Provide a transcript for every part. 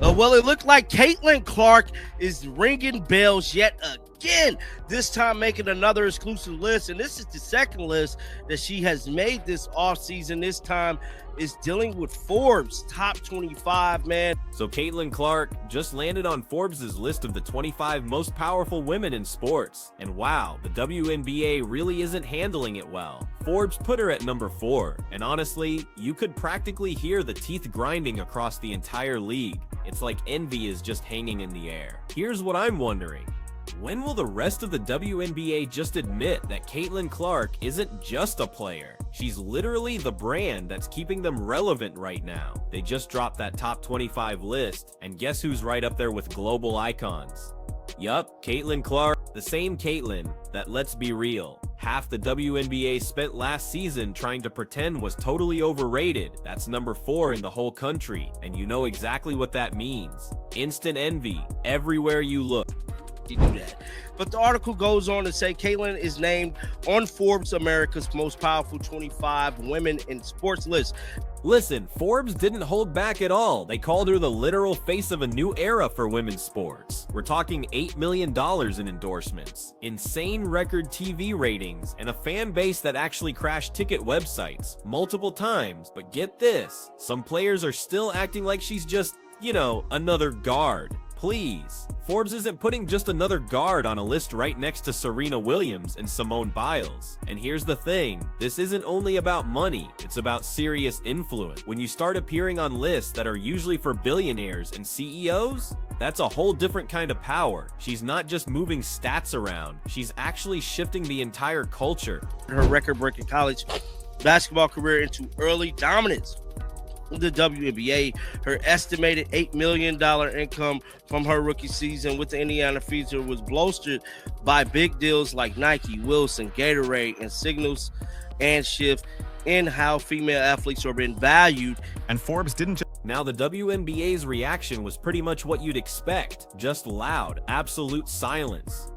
Well, it looked like Caitlin Clark is ringing bells yet again, this time making another exclusive list. And this is the second list that she has made this offseason. This time is dealing with Forbes top 25, man. So Caitlin Clark just landed on Forbes' list of the 25 most powerful women in sports. And wow, the WNBA really isn't handling it well. Forbes put her at number 4, and honestly, you could practically hear the teeth grinding across the entire league. It's like envy is just hanging in the air. Here's what I'm wondering. When will the rest of the WNBA just admit that Caitlin Clark isn't just a player? She's literally the brand that's keeping them relevant right now. They just dropped that top 25 list, and guess who's right up there with global icons? Yup, Caitlin Clark, the same Caitlin that, let's be real, half the WNBA spent last season trying to pretend was totally overrated. That's number 4 in the whole country, and you know exactly what that means. Instant envy everywhere you look. You do that. But the article goes on to say Caitlin is named on Forbes America's most powerful 25 women in sports list. Listen, Forbes didn't hold back at all. They called her the literal face of a new era for women's sports. We're talking $8 million in endorsements, insane record TV ratings, and a fan base that actually crashed ticket websites multiple times. But get this, some players are still acting like she's just, another guard. Please. Forbes isn't putting just another guard on a list right next to Serena Williams and Simone Biles. And here's the thing, this isn't only about money, it's about serious influence. When you start appearing on lists that are usually for billionaires and CEOs, that's a whole different kind of power. She's not just moving stats around, she's actually shifting the entire culture. Her record-breaking college basketball career into early dominance the WNBA. Her estimated $8 million income from her rookie season with the Indiana Fever was bolstered by big deals like Nike, Wilson, Gatorade, and signals and shift in how female athletes are being valued. And Forbes didn't just... Now, the WNBA's reaction was pretty much what you'd expect. Just loud, absolute silence.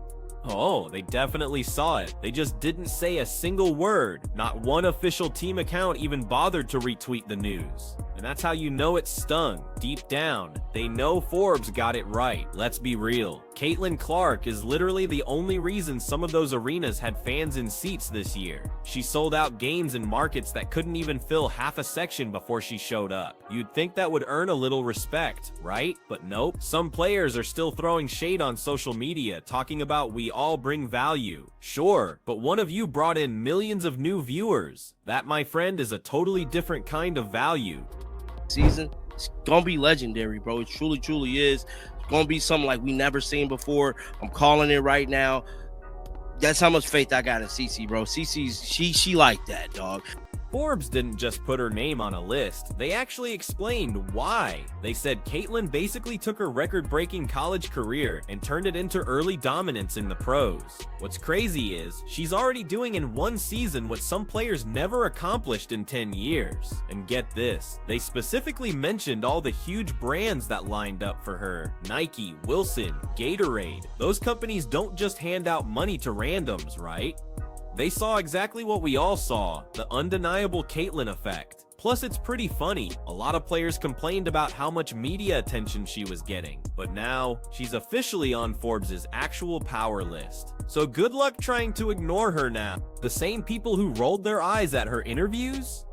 Oh, they definitely saw it. They just didn't say a single word. Not one official team account even bothered to retweet the news. And that's how you know it stung. Deep down, they know Forbes got it right. Let's be real. Caitlin Clark is literally the only reason some of those arenas had fans in seats this year. She sold out games in markets that couldn't even fill half a section before she showed up. You'd think that would earn a little respect, right? But nope. Some players are still throwing shade on social media, talking about we all bring value. Sure, but one of you brought in millions of new viewers. That, my friend, is a totally different kind of value. Season, it's gonna be legendary, bro. It truly is. It's gonna be something like we never seen before. I'm calling it right now. That's how much faith I got in CC, bro. CC's she like that, dog. Forbes didn't just put her name on a list, they actually explained why. They said Caitlin basically took her record-breaking college career and turned it into early dominance in the pros. What's crazy is, she's already doing in one season what some players never accomplished in 10 years. And get this, they specifically mentioned all the huge brands that lined up for her. Nike, Wilson, Gatorade. Those companies don't just hand out money to randoms, right? They saw exactly what we all saw, the undeniable Caitlin effect. Plus, it's pretty funny. A lot of players complained about how much media attention she was getting, but now she's officially on Forbes' actual power list. So good luck trying to ignore her now. The same people who rolled their eyes at her interviews?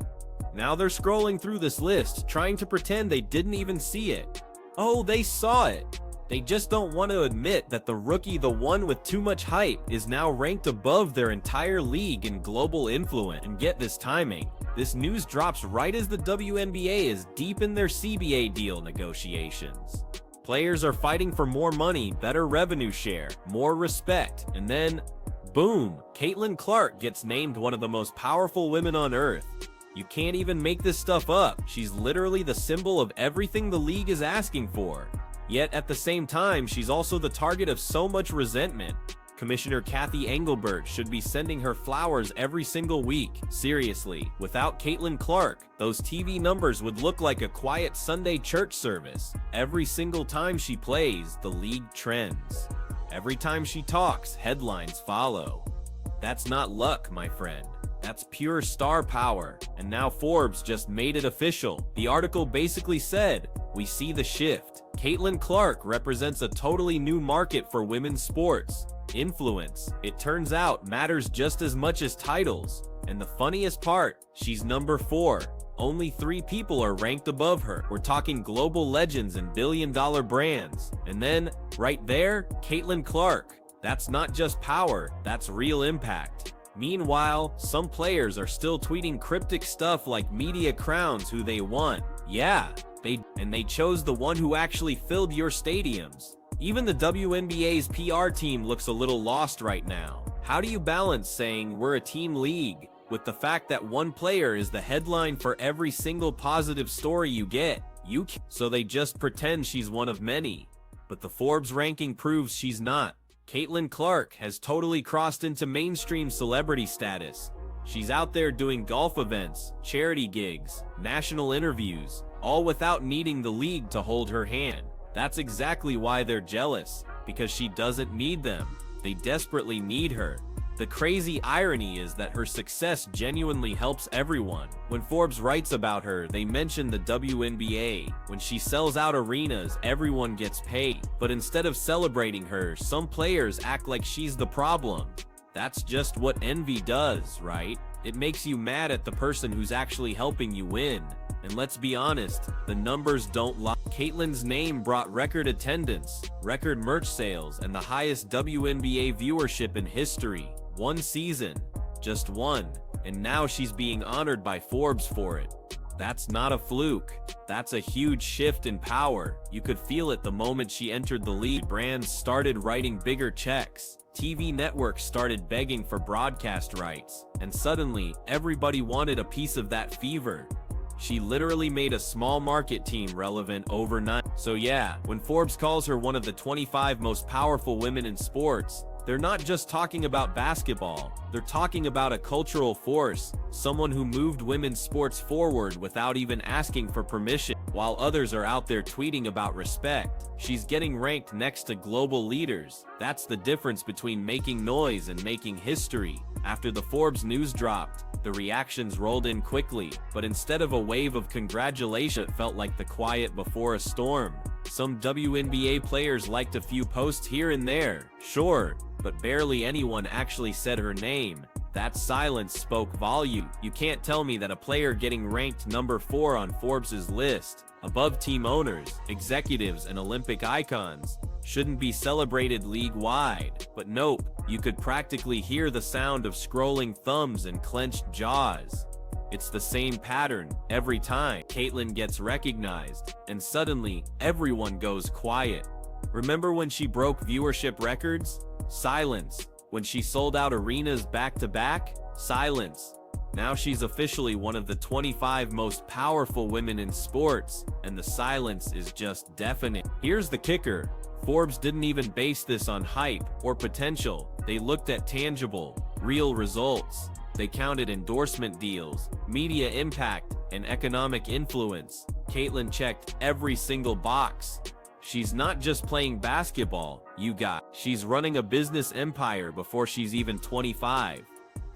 Now they're scrolling through this list, trying to pretend they didn't even see it. Oh, they saw it. They just don't want to admit that the rookie, the one with too much hype, is now ranked above their entire league in global influence. And get this timing. This news drops right as the WNBA is deep in their CBA deal negotiations. Players are fighting for more money, better revenue share, more respect, and then, boom, Caitlin Clark gets named one of the most powerful women on earth. You can't even make this stuff up. She's literally the symbol of everything the league is asking for. Yet at the same time, she's also the target of so much resentment. Commissioner Kathy Engelbert should be sending her flowers every single week. Seriously, without Caitlin Clark, those TV numbers would look like a quiet Sunday church service. Every single time she plays, the league trends. Every time she talks, headlines follow. That's not luck, my friend. That's pure star power. And now Forbes just made it official. The article basically said, we see the shift. Caitlin Clark represents a totally new market for women's sports. Influence, it turns out, matters just as much as titles. And the funniest part, she's number 4. Only 3 people are ranked above her. We're talking global legends and billion-dollar brands. And then, right there, Caitlin Clark. That's not just power, that's real impact. Meanwhile, some players are still tweeting cryptic stuff like media crowns who they want. Yeah, they chose the one who actually filled your stadiums. Even the WNBA's PR team looks a little lost right now. How do you balance saying we're a team league with the fact that one player is the headline for every single positive story you get? So they just pretend she's one of many. But the Forbes ranking proves she's not. Caitlin Clark has totally crossed into mainstream celebrity status. She's out there doing golf events, charity gigs, national interviews, all without needing the league to hold her hand. That's exactly why they're jealous, because she doesn't need them. They desperately need her. The crazy irony is that her success genuinely helps everyone. When Forbes writes about her, they mention the WNBA. When she sells out arenas, everyone gets paid. But instead of celebrating her, some players act like she's the problem. That's just what envy does, right? It makes you mad at the person who's actually helping you win. And let's be honest, the numbers don't lie. Caitlin's name brought record attendance, record merch sales, and the highest WNBA viewership in history. One season, just one, and now she's being honored by Forbes for it. That's not a fluke. That's a huge shift in power. You could feel it the moment she entered the league. Brands started writing bigger checks. TV networks started begging for broadcast rights. And suddenly, everybody wanted a piece of that fever. She literally made a small market team relevant overnight. So yeah, when Forbes calls her one of the 25 most powerful women in sports, they're not just talking about basketball, they're talking about a cultural force, someone who moved women's sports forward without even asking for permission. While others are out there tweeting about respect, she's getting ranked next to global leaders. That's the difference between making noise and making history. After the Forbes news dropped, the reactions rolled in quickly, but instead of a wave of congratulations, it felt like the quiet before a storm. Some WNBA players liked a few posts here and there, sure, but barely anyone actually said her name. That silence spoke volume. You can't tell me that a player getting ranked number 4 on Forbes' list, above team owners, executives, and Olympic icons, shouldn't be celebrated league-wide. But nope, you could practically hear the sound of scrolling thumbs and clenched jaws. It's the same pattern every time Caitlin gets recognized, and suddenly everyone goes quiet. Remember when she broke viewership records? Silence. When she sold out arenas back-to-back? Silence. Now she's officially one of the 25 most powerful women in sports, and the silence is just deafening. Here's the kicker. Forbes didn't even base this on hype or potential. They looked at tangible, real results. They counted endorsement deals, media impact, and economic influence. Caitlin checked every single box. She's not just playing basketball, she's running a business empire before she's even 25.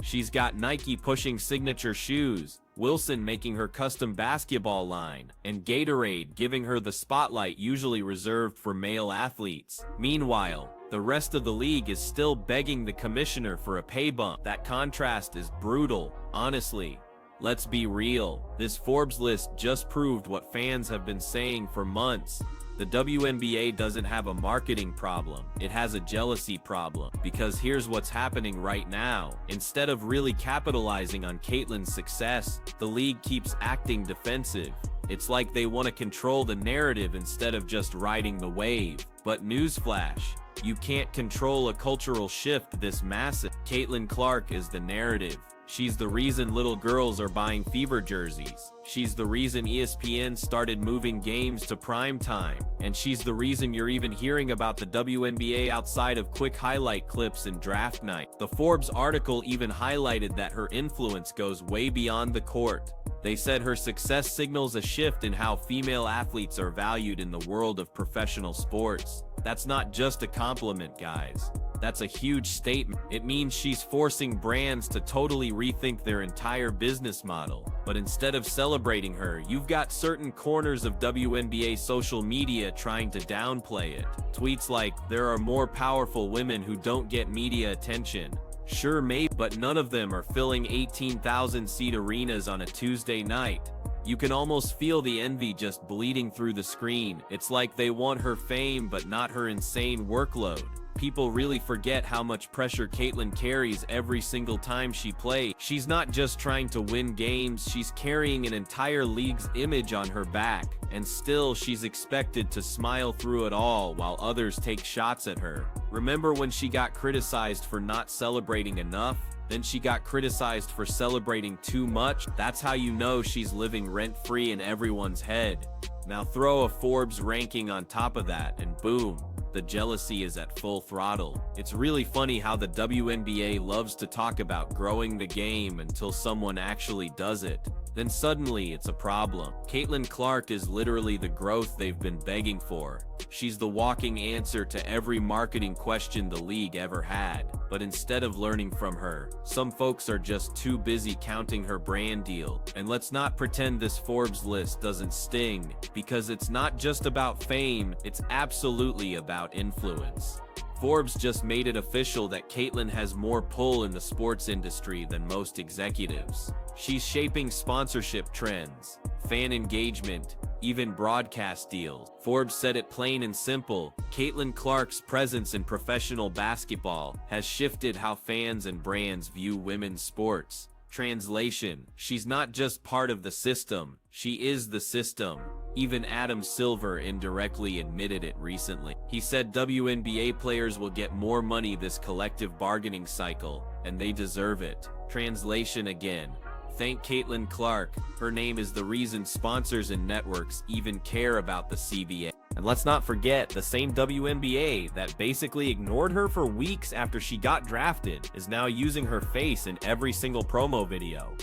She's got Nike pushing signature shoes, Wilson making her custom basketball line, and Gatorade giving her the spotlight usually reserved for male athletes. Meanwhile, the rest of the league is still begging the commissioner for a pay bump. That contrast is brutal, honestly. Let's be real, this Forbes list just proved what fans have been saying for months. The WNBA doesn't have a marketing problem, it has a jealousy problem. Because here's what's happening right now. Instead of really capitalizing on Caitlin's success, the league keeps acting defensive. It's like they want to control the narrative instead of just riding the wave. But newsflash, you can't control a cultural shift this massive. Caitlin Clark is the narrative. She's the reason little girls are buying Fever jerseys. She's the reason ESPN started moving games to prime time. And she's the reason you're even hearing about the WNBA outside of quick highlight clips and draft night. The Forbes article even highlighted that her influence goes way beyond the court. They said her success signals a shift in how female athletes are valued in the world of professional sports. That's not just a compliment, guys. That's a huge statement. It means she's forcing brands to totally rethink their entire business model. But instead of celebrating her, you've got certain corners of WNBA social media trying to downplay it. Tweets like, "There are more powerful women who don't get media attention." Sure, maybe, but none of them are filling 18,000-seat arenas on a Tuesday night. You can almost feel the envy just bleeding through the screen. It's like they want her fame, but not her insane workload. People really forget how much pressure Caitlin carries every single time she plays. She's not just trying to win games, she's carrying an entire league's image on her back. And still, she's expected to smile through it all while others take shots at her. Remember when she got criticized for not celebrating enough? Then she got criticized for celebrating too much? That's how you know she's living rent-free in everyone's head. Now throw a Forbes ranking on top of that, and boom, the jealousy is at full throttle. It's really funny how the WNBA loves to talk about growing the game until someone actually does it. Then suddenly it's a problem. Caitlin Clark is literally the growth they've been begging for. She's the walking answer to every marketing question the league ever had. But instead of learning from her, some folks are just too busy counting her brand deal. And let's not pretend this Forbes list doesn't sting, because it's not just about fame, it's absolutely about influence. Forbes just made it official that Caitlin has more pull in the sports industry than most executives. She's shaping sponsorship trends, fan engagement, even broadcast deals. Forbes said it plain and simple: Caitlin Clark's presence in professional basketball has shifted how fans and brands view women's sports. Translation: she's not just part of the system, she is the system. Even Adam Silver indirectly admitted it recently. He said WNBA players will get more money this collective bargaining cycle, and they deserve it. Translation again: thank Caitlin Clark. Her name is the reason sponsors and networks even care about the CBA. And let's not forget, the same WNBA that basically ignored her for weeks after she got drafted is now using her face in every single promo video.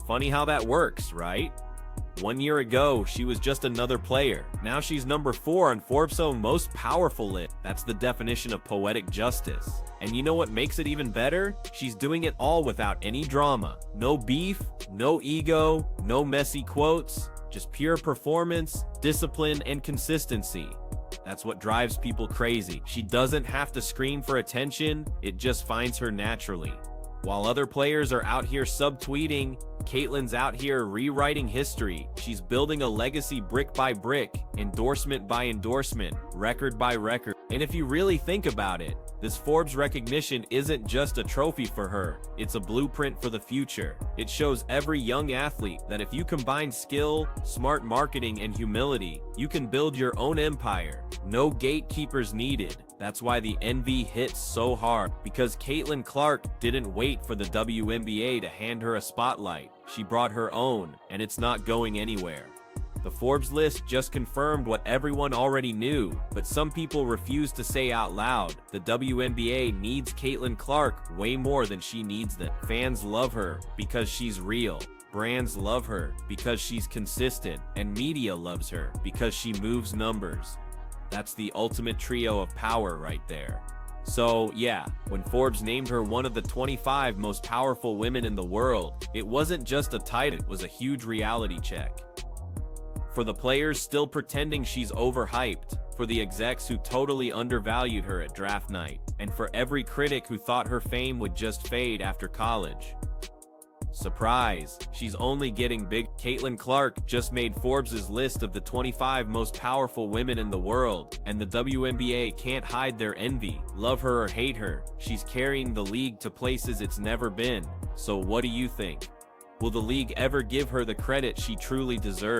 Funny how that works, right? 1 year ago, she was just another player. Now she's number 4 on Forbes' own most powerful list. That's the definition of poetic justice. And you know what makes it even better? She's doing it all without any drama. No beef, no ego, no messy quotes, just pure performance, discipline, and consistency. That's what drives people crazy. She doesn't have to scream for attention, it just finds her naturally. While other players are out here subtweeting, Caitlin's out here rewriting history. She's building a legacy brick by brick, endorsement by endorsement, record by record. And if you really think about it, this Forbes recognition isn't just a trophy for her, it's a blueprint for the future. It shows every young athlete that if you combine skill, smart marketing, and humility, you can build your own empire. No gatekeepers needed. That's why the envy hits so hard, because Caitlin Clark didn't wait for the WNBA to hand her a spotlight. She brought her own, and it's not going anywhere. The Forbes list just confirmed what everyone already knew, but some people refuse to say out loud. The WNBA needs Caitlin Clark way more than she needs them. Fans love her because she's real. Brands love her because she's consistent, and media loves her because she moves numbers. That's the ultimate trio of power right there. So yeah, when Forbes named her one of the 25 most powerful women in the world, it wasn't just a title, it was a huge reality check. For the players still pretending she's overhyped, for the execs who totally undervalued her at draft night, and for every critic who thought her fame would just fade after college. Surprise, she's only getting big. Caitlin Clark just made Forbes' list of the 25 most powerful women in the world, and the WNBA can't hide their envy. Love her or hate her, she's carrying the league to places it's never been. So what do you think? Will the league ever give her the credit she truly deserves?